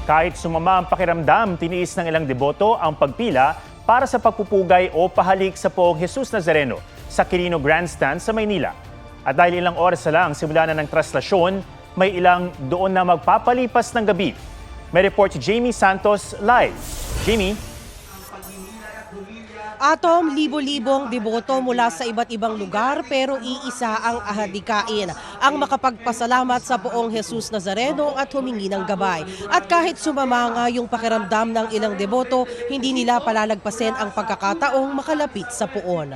Kahit sumama ang pakiramdam, tiniis ng ilang deboto ang pagpila para sa pagpupugay o pahalik sa Poong Jesus Nazareno sa Quirino Grandstand sa Maynila. At dahil ilang oras na lang simula na ng traslasyon, may ilang doon na magpapalipas ng gabi. May report si Jamie Santos live. Jamie? Atom, libo-libong deboto mula sa iba't ibang lugar pero iisa ang ahadikain, ang makapagpasalamat sa Poong Jesus Nazareno at humingi ng gabay. At kahit sumama nga yung pakiramdam ng ilang deboto, hindi nila palalagpasin ang pagkakataong makalapit sa poon.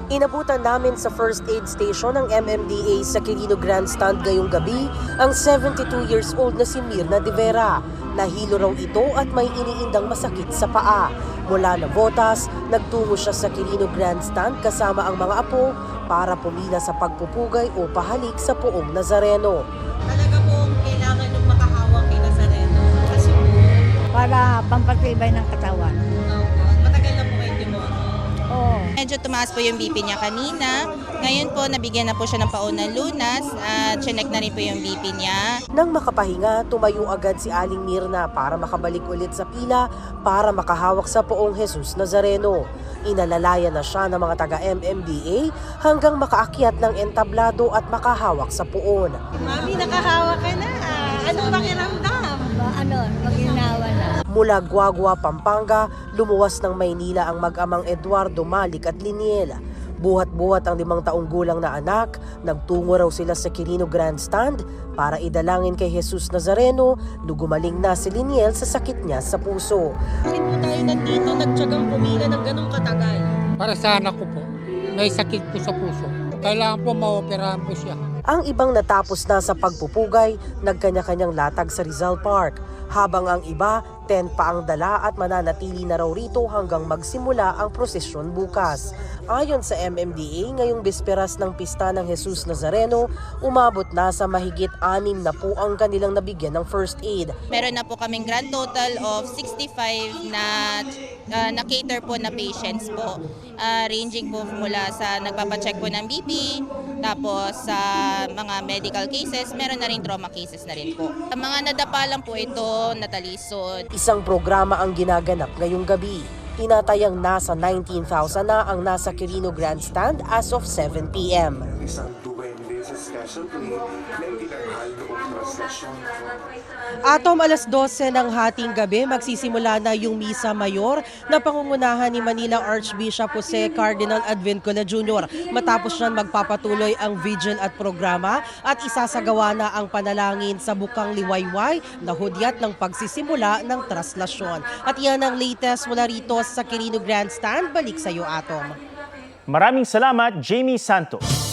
Inabutan namin sa first aid station ng MMDA sa Quirino Grandstand ngayong gabi ang 72 years old na si Mirna de Vera. Nahilo raw ito at may iniindang masakit sa paa. Mula na Botas, nagtungo siya sa Quirino Grandstand kasama ang mga apo para pumila sa pagpupugay o pahalik sa Poong Nazareno. Talaga pong kailangan yung makahawak kay Nazareno kasi para pampatibay ng katawan. matagal na po kayo demoto. Oo. Medyo tumaas po yung BP niya kanina. Ngayon po, nabigyan na po siya ng paunang lunas at chinek na rin po yung BP niya. Nang makapahinga, tumayo agad si Aling Mirna para makabalik ulit sa pila para makahawak sa Poong Jesus Nazareno. Inalalayan na siya ng mga taga-MMDA hanggang makaakyat ng entablado at makahawak sa poon. Mami, nakahawak ka na. Anong pakiramdam? Maginawa na. Mula Guagua, Pampanga, lumuwas ng Maynila ang mag-amang Eduardo Malik at Liniel. Buhat-buhat ang 5 taong gulang na anak, nagtungo raw sila sa Quirino Grandstand para idalangin kay Jesus Nazareno nung gumaling na si Liniel sa sakit niya sa puso. Bakit po tayo nandito nagtsagang pumila ng ganong katagal? Para sa anak ko po, may sakit po sa puso. Kailangan po maoperahan po siya. Ang ibang natapos na sa pagpupugay, nagkanya-kanyang latag sa Rizal Park, habang ang iba, tent pa ang dala at mananatili na raw rito hanggang magsimula ang prosesyon bukas. Ayon sa MMDA, ngayong bisperas ng pista ng Jesus Nazareno, umabot na sa mahigit 6 na po ang kanilang nabigyan ng first aid. Meron na po kaming grand total of 65 na cater po na patients po. Ranging po mula sa nagpapacheck po ng BP, tapos sa mga medical cases, meron na rin trauma cases na rin po. Ang mga nadapa lang po ito, natalisod. Isang programa ang ginaganap ngayong gabi. Tinatayang nasa 19,000 na ang nasa Quirino Grandstand as of 7 p.m. Isang duwende sa Special Play na itinanghal noong traslasyon. Atom, alas 12 ng hating gabi, magsisimula na yung Misa Mayor na pangungunahan ni Manila Archbishop Jose Cardinal Advincula Jr. Matapos niyan magpapatuloy ang vigil at programa at isasagawa na ang panalangin sa Bukang Liwayway na hudyat ng pagsisimula ng traslasyon. At yan ang latest mula rito sa Quirino Grandstand. Balik sa iyo, Atom. Maraming salamat, Jamie Santos.